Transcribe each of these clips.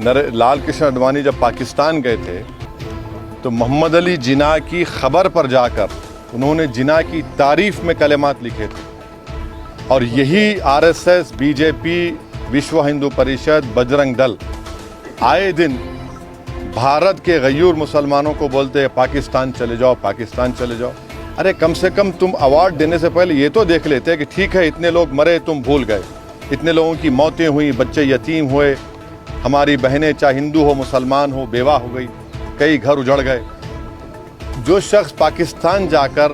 लाल कृष्ण आडवाणी जब पाकिस्तान गए थे तो मोहम्मद अली जिन्ना की खबर पर जाकर उन्होंने जिन्ना की तारीफ में कलेमात लिखे थे। और यही आरएसएस, बीजेपी, विश्व हिंदू परिषद, बजरंग दल आए दिन भारत के गयूर मुसलमानों को बोलते हैं पाकिस्तान चले जाओ, पाकिस्तान चले जाओ। अरे कम से कम तुम अवार्ड देने से पहले ये तो देख लेते कि ठीक है इतने लोग मरे तुम भूल गए, इतने लोगों की मौतें हुई, बच्चे यतीम हुए, हमारी बहनें चाहे हिंदू हो मुसलमान हो बेवा हो गई, कई घर उजड़ गए। जो शख्स पाकिस्तान जाकर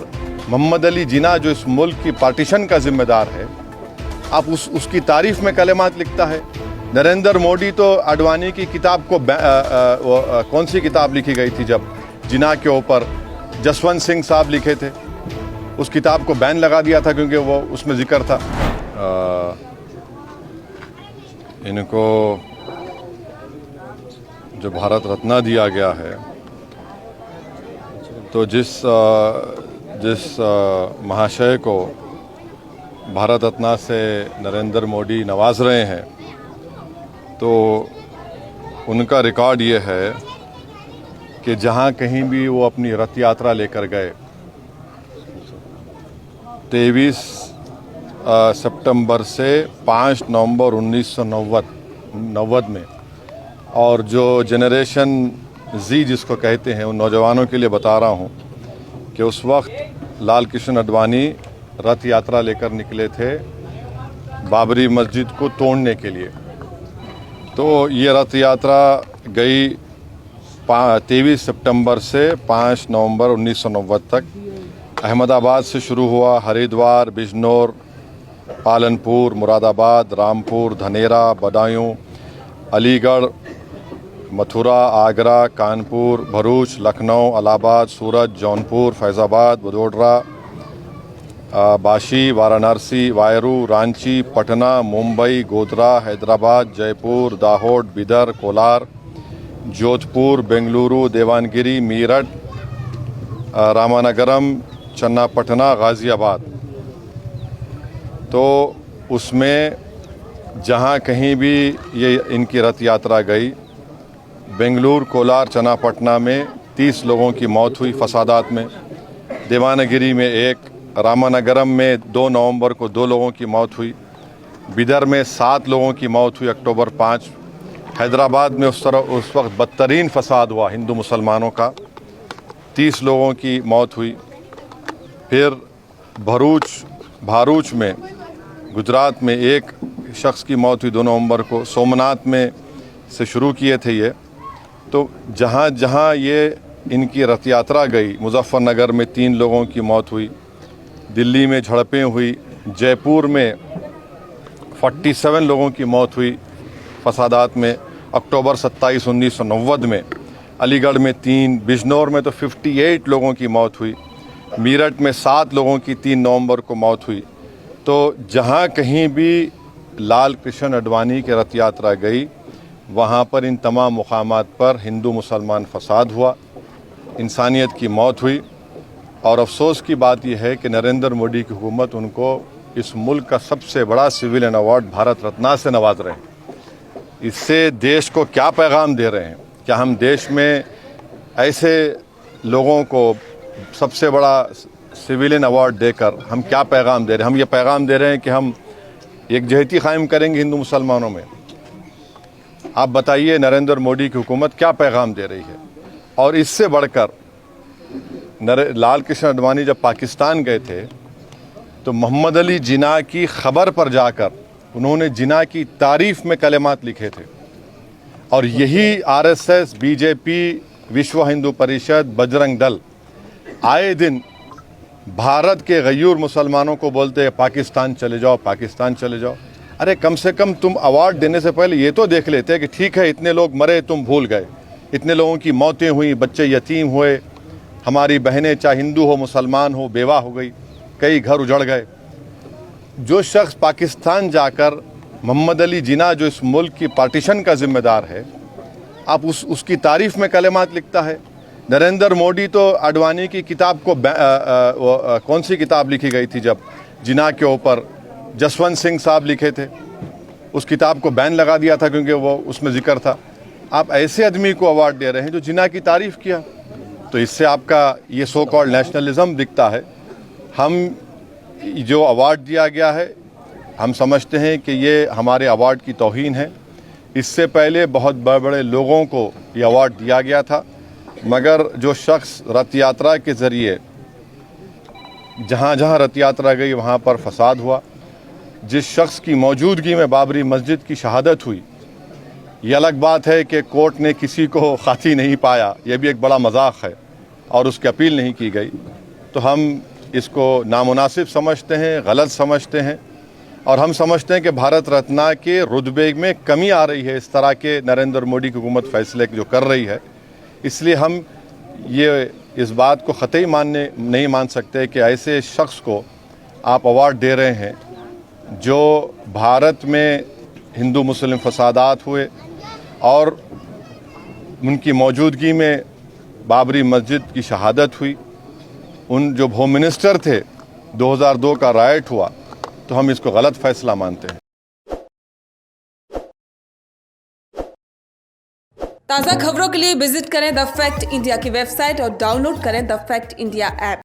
मोहम्मद अली जिन्ना जो इस मुल्क की पार्टीशन का जिम्मेदार है, आप उसकी तारीफ में कलेमात लिखता है। नरेंद्र मोदी तो आडवाणी की किताब को कौन सी किताब लिखी गई थी जब जिन्ना के ऊपर जसवंत सिंह साहब लिखे थे, उस किताब को बैन लगा दिया था क्योंकि वो उसमें जिक्र था। इनको जो भारत रत्न दिया गया है, तो जिस महाशय को भारत रत्न से नरेंद्र मोदी नवाज रहे हैं, तो उनका रिकॉर्ड ये है कि जहाँ कहीं भी वो अपनी रथ यात्रा लेकर गए 23 सितंबर से 5 नवंबर 1990 में, और जो जनरेशन जी जिसको कहते हैं उन नौजवानों के लिए बता रहा हूँ कि उस वक्त लाल कृष्ण आडवाणी रथ यात्रा लेकर निकले थे बाबरी मस्जिद को तोड़ने के लिए। तो ये रथ यात्रा गई 23 सितंबर से 5 नवंबर 1990 तक। अहमदाबाद से शुरू हुआ, हरिद्वार, बिजनौर, पालनपुर, मुरादाबाद, रामपुर, धनेरा, बदायूं, अलीगढ़, मथुरा, आगरा, कानपुर, भरूच, लखनऊ, इलाहाबाद, सूरत, जौनपुर, फैज़ाबाद, वडोदरा, बाशी, वाराणसी, वायरू, रांची, पटना, मुंबई, गोधरा, हैदराबाद, जयपुर, दाहोद, बिदर, कोलार, जोधपुर, बेंगलुरु, देवानगिरी, मीरठ, रामानगरम, चन्नापटना, गाज़ियाबाद। तो उसमें जहाँ कहीं भी ये इनकी रथ यात्रा गई, बेंगलुरु, कोलार, चन्नापटना में 30 लोगों की मौत हुई फसादात में, देवानगिरी में 1, रामानगरम में 2 नवंबर को 2 लोगों की मौत हुई, बिदर में 7 लोगों की मौत हुई अक्टूबर 5, हैदराबाद में उस वक्त बदतरीन फसाद हुआ हिंदू मुसलमानों का, 30 लोगों की मौत हुई। फिर भारूच में गुजरात में 1 शख्स की मौत हुई 2 नवंबर को। सोमनाथ में से शुरू किए थे ये। तो जहाँ जहाँ ये इनकी रथ यात्रा गई, मुजफ्फरनगर में 3 लोगों की मौत हुई, दिल्ली में झड़पें हुई, जयपुर में 47 लोगों की मौत हुई फसादात में अक्टूबर 27, 1990 में, अलीगढ़ में 3, बिजनौर में तो 58 लोगों की मौत हुई, मीरठ में 7 लोगों की 3 नवंबर को मौत हुई। तो जहाँ कहीं भी लाल कृष्ण आडवाणी की रथ यात्रा गई, वहाँ पर इन तमाम मुकामात पर हिंदू मुसलमान फसाद हुआ, इंसानियत की मौत हुई। और अफसोस की बात यह है कि नरेंद्र मोदी की हुकूमत उनको इस मुल्क का सबसे बड़ा सिविलियन अवार्ड भारत रत्न से नवाज रहे हैं। इससे देश को क्या पैगाम दे रहे हैं? क्या हम देश में ऐसे लोगों को सबसे बड़ा सिविलियन अवार्ड देकर हम क्या पैगाम दे रहे हैं? हम ये पैगाम दे रहे हैं कि हम एकजहती कायम करेंगे हिंदू मुसलमानों में। आप बताइए नरेंद्र मोदी की हुकूमत क्या पैगाम दे रही है? और इससे बढ़कर लाल कृष्ण आडवाणी जब पाकिस्तान गए थे तो मोहम्मद अली जिन्ना की खबर पर जाकर उन्होंने जिन्ना की तारीफ में कलेमात लिखे थे। और यही आरएसएस, बीजेपी, विश्व हिंदू परिषद, बजरंग दल आए दिन भारत के गयूर मुसलमानों को बोलते हैं पाकिस्तान चले जाओ, पाकिस्तान चले जाओ। अरे कम से कम तुम अवार्ड देने से पहले ये तो देख लेते कि ठीक है इतने लोग मरे तुम भूल गए, इतने लोगों की मौतें हुई, बच्चे यतीम हुए, हमारी बहनें चाहे हिंदू हो मुसलमान हो बेवा हो गई, कई घर उजड़ गए। जो शख्स पाकिस्तान जाकर मोहम्मद अली जिन्ना जो इस मुल्क की पार्टीशन का जिम्मेदार है, आप उसकी तारीफ में कलेमात लिखता है। नरेंद्र मोदी तो आडवाणी की किताब को कौन सी किताब लिखी गई थी जब जिन्ना के ऊपर जसवंत सिंह साहब लिखे थे, उस किताब को बैन लगा दिया था क्योंकि वो उसमें जिक्र था। आप ऐसे आदमी को अवार्ड दे रहे हैं जो जिना की तारीफ़ किया। तो इससे आपका ये सो कॉल्ड नेशनलिज्म दिखता है। हम जो अवार्ड दिया गया है, हम समझते हैं कि ये हमारे अवार्ड की तौहीन है। इससे पहले बहुत बड़े बड़े लोगों को ये अवार्ड दिया गया था, मगर जो शख्स रथ यात्रा के ज़रिए जहाँ जहाँ रथ यात्रा गई वहाँ पर फसाद हुआ, जिस शख्स की मौजूदगी में बाबरी मस्जिद की शहादत हुई, ये अलग बात है कि कोर्ट ने किसी को खाती नहीं पाया, ये भी एक बड़ा मजाक है और उसकी अपील नहीं की गई। तो हम इसको नामुनासिब समझते हैं, गलत समझते हैं और हम समझते हैं कि भारत रत्न के रुतबे में कमी आ रही है इस तरह के नरेंद्र मोदी की हुकूमत फैसले जो कर रही है। इसलिए हम ये इस बात को ख़तई नहीं मान सकते कि ऐसे शख्स को आप अवार्ड दे रहे हैं जो भारत में हिंदू मुस्लिम फसादात हुए और उनकी मौजूदगी में बाबरी मस्जिद की शहादत हुई। उन जो होम मिनिस्टर थे, 2002 का राइट हुआ, तो हम इसको गलत फैसला मानते हैं। ताज़ा खबरों के लिए विजिट करें द फैक्ट इंडिया की वेबसाइट और डाउनलोड करें द फैक्ट इंडिया ऐप।